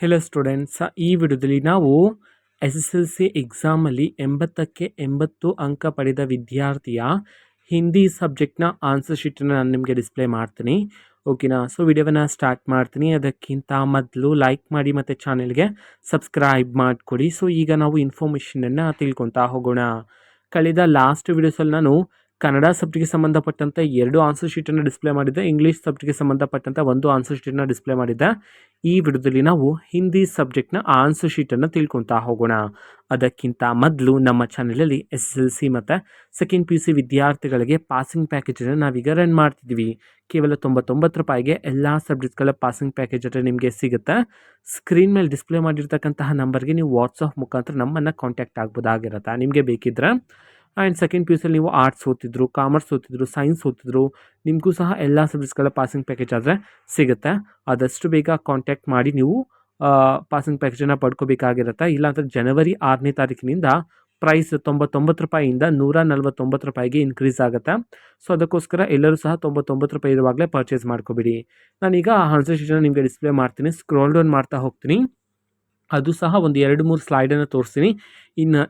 Hello students, ಈ ವಿಡಿಯೋದಲ್ಲಿ ನಾವು SSLC ಎಕ್ಸಾಮಲ್ಲಿ 80ಕ್ಕೆ 80 ಅಂಕ ಪಡೆದ ವಿದ್ಯಾರ್ಥಿಯ ಹಿಂದಿ ಸಬ್ಜೆಕ್ಟ್ನ ಆನ್ಸರ್ ಶೀಟನ್ನು ನಾನು ನಿಮಗೆ ಡಿಸ್ಪ್ಲೇ ಮಾಡ್ತೀನಿ. ಓಕೆನಾ? ಸೊ ವಿಡಿಯೋವನ್ನು ಸ್ಟಾರ್ಟ್ ಮಾಡ್ತೀನಿ. ಅದಕ್ಕಿಂತ ಮೊದಲು ಲೈಕ್ ಮಾಡಿ ಮತ್ತು ಚಾನೆಲ್ಗೆ ಸಬ್ಸ್ಕ್ರೈಬ್ ಮಾಡಿಕೊಡಿ. ಸೊ ಈಗ ನಾವು ಇನ್ಫಾರ್ಮೇಷನನ್ನು ತಿಳ್ಕೊತಾ ಹೋಗೋಣ. ಕಳೆದ ಲಾಸ್ಟ್ ವಿಡಿಯೋಸಲ್ಲಿ ನಾನು ಕನ್ನಡ ಸಬ್ಜೆಕ್ಟ್ಗೆ ಸಂಬಂಧಪಟ್ಟಂತೆ 2 ಆನ್ಸರ್ ಶೀಟನ್ನು ಡಿಸ್ಪ್ಲೇ ಮಾಡಿದ್ದೆ. ಇಂಗ್ಲೀಷ್ ಸಬ್ಜೆಕ್ಟ್ಗೆ ಸಂಬಂಧಪಟ್ಟಂತೆ 1 ಆನ್ಸರ್ ಶೀಟನ್ನು ಡಿಸ್ಪ್ಲೇ ಮಾಡಿದ್ದೆ. ಈ ವಿಡಿಯೋದಲ್ಲಿ ನಾವು ಹಿಂದಿ ಸಬ್ಜೆಕ್ಟ್ನ ಆನ್ಸರ್ ಶೀಟನ್ನು ತಿಳ್ಕೊತಾ ಹೋಗೋಣ. ಅದಕ್ಕಿಂತ ಮೊದಲು ನಮ್ಮ ಚಾನಲಲ್ಲಿ SSLC ಮತ್ತು ಸೆಕೆಂಡ್ PUC ವಿದ್ಯಾರ್ಥಿಗಳಿಗೆ ಪಾಸಿಂಗ್ ಪ್ಯಾಕೇಜನ್ನು ನಾವೀಗ ರನ್ ಮಾಡ್ತಿದ್ದೀವಿ. ಕೇವಲ 99 ರೂಪಾಯಿಗೆ ಎಲ್ಲ ಸಬ್ಜೆಕ್ಟ್ಗಳ ಪಾಸಿಂಗ್ ಪ್ಯಾಕೇಜ್ ನಿಮಗೆ ಸಿಗುತ್ತೆ. ಸ್ಕ್ರೀನ್ ಮೇಲೆ ಡಿಸ್ಪ್ಲೇ ಮಾಡಿರ್ತಕ್ಕಂತಹ ನಂಬರ್ಗೆ ನೀವು ವಾಟ್ಸಪ್ ಮುಖಾಂತರ ನಮ್ಮನ್ನು ಕಾಂಟ್ಯಾಕ್ಟ್ ಆಗ್ಬೋದಾಗಿರುತ್ತೆ ನಿಮಗೆ ಬೇಕಿದ್ರೆ. ಆ್ಯಂಡ್ ಸೆಕೆಂಡ್ PUCಯಲ್ಲಿ ನೀವು ಆರ್ಟ್ಸ್ ಓದ್ತಿದ್ರು, ಕಾಮರ್ಸ್ ಓದ್ತಿದ್ರು, ಸೈನ್ಸ್ ಓದ್ತಿದ್ರು, ನಿಮಗೂ ಸಹ ಎಲ್ಲ ಸಬ್ಜೆಕ್ಟ್ಸ್ಗಳ ಪಾಸಿಂಗ್ ಪ್ಯಾಕೇಜ್ ಆದರೆ ಸಿಗುತ್ತೆ. ಆದಷ್ಟು ಬೇಗ ಕಾಂಟ್ಯಾಕ್ಟ್ ಮಾಡಿ ನೀವು ಪಾಸಿಂಗ್ ಪ್ಯಾಕೇಜನ್ನು ಪಡ್ಕೋಬೇಕಾಗಿರುತ್ತೆ. ಇಲ್ಲಾಂದರೆ ಜನವರಿ 6ನೇ ತಾರೀಕಿನಿಂದ ಪ್ರೈಸ್ 99 ರೂಪಾಯಿಯಿಂದ 149 ರೂಪಾಯಿಗೆ ಇನ್ಕ್ರೀಸ್ ಆಗುತ್ತೆ. ಸೊ ಅದಕ್ಕೋಸ್ಕರ ಎಲ್ಲರೂ ಸಹ 99 ರೂಪಾಯಿ ಇರುವಾಗಲೇ ಪರ್ಚೇಸ್ ಮಾಡ್ಕೋಬಿಡಿ. ನಾನೀಗ ಆನ್ಸರ್ ಶೀಟನ್ನು ನಿಮಗೆ ಡಿಸ್ಪ್ಲೇ ಮಾಡ್ತೀನಿ. ಸ್ಕ್ರೋಲ್ ಡೌನ್ ಮಾಡ್ತಾ ಹೋಗ್ತೀನಿ. ಅದು ಸಹ ಒಂದು 2-3 ಸ್ಲೈಡನ್ನು ತೋರಿಸ್ತೀನಿ. ಇನ್ನು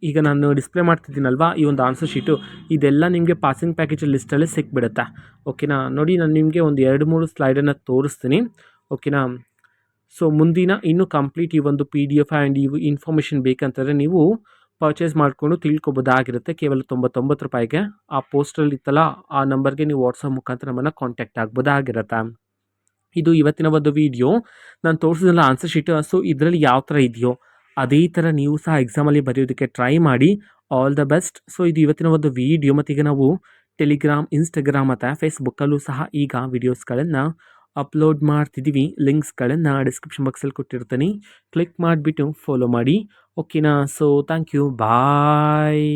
ಈಗ ನಾನು ಡಿಸ್ಪ್ಲೇ ಮಾಡ್ತಿದ್ದೀನಲ್ವಾ, ಈ ಒಂದು ಆನ್ಸರ್ ಶೀಟು ಇದೆಲ್ಲ ನಿಮಗೆ ಪಾಸಿಂಗ್ ಪ್ಯಾಕೇಜ್ ಲಿಸ್ಟಲ್ಲೇ ಸಿಕ್ಬಿಡುತ್ತೆ. ಓಕೆನಾ? ನೋಡಿ, ನಾನು ನಿಮಗೆ ಒಂದು 2-3 ಸ್ಲೈಡನ್ನು ತೋರಿಸ್ತೀನಿ. ಓಕೆನಾ? ಸೊ ಮುಂದಿನ ಇನ್ನೂ ಕಂಪ್ಲೀಟ್ ಈ ಒಂದು PDF ಆ್ಯಂಡ್ ಈ ಇನ್ಫಾರ್ಮೇಷನ್ ಬೇಕಂತಂದರೆ ನೀವು ಪರ್ಚೇಸ್ ಮಾಡಿಕೊಂಡು ತಿಳ್ಕೊಬೋದಾಗಿರುತ್ತೆ. ಕೇವಲ 99 ರೂಪಾಯಿಗೆ ಆ ಪೋಸ್ಟಲ್ಲಿ ಇತ್ತಲ್ಲ, ಆ ನಂಬರ್ಗೆ ನೀವು ವಾಟ್ಸಪ್ ಮುಖಾಂತರ ನಮ್ಮನ್ನು ಕಾಂಟ್ಯಾಕ್ಟ್ ಆಗ್ಬೋದಾಗಿರುತ್ತೆ. ಇದು ಇವತ್ತಿನ ಒಂದು ವಿಡಿಯೋ. ನಾನು ತೋರಿಸಿದಲ್ಲ ಆನ್ಸರ್ ಶೀಟ್, ಸೊ ಇದರಲ್ಲಿ ಯಾವ ಥರ ಇದೆಯೋ ಅದೇ ಥರ ನೀವು ಸಹ ಎಕ್ಸಾಮಲ್ಲಿ ಬರೆಯೋದಕ್ಕೆ ಟ್ರೈ ಮಾಡಿ. All the best. ಸೊ ಇದು ಇವತ್ತಿನ ಒಂದು ವಿಡಿಯೋ. ಮತ್ತು ಈಗ ನಾವು ಟೆಲಿಗ್ರಾಮ್, ಇನ್ಸ್ಟಾಗ್ರಾಮ್ ಮತ್ತು ಫೇಸ್ಬುಕ್ಕಲ್ಲೂ ಸಹ ಈಗ ವಿಡಿಯೋಸ್ಗಳನ್ನು ಅಪ್ಲೋಡ್ ಮಾಡ್ತಿದ್ದೀವಿ. ಲಿಂಕ್ಸ್ಗಳನ್ನು ಡಿಸ್ಕ್ರಿಪ್ಷನ್ ಬಾಕ್ಸಲ್ಲಿ ಕೊಟ್ಟಿರ್ತೀನಿ. ಕ್ಲಿಕ್ ಮಾಡಿಬಿಟ್ಟು ಫಾಲೋ ಮಾಡಿ. ಓಕೆನಾ? So thank you, bye.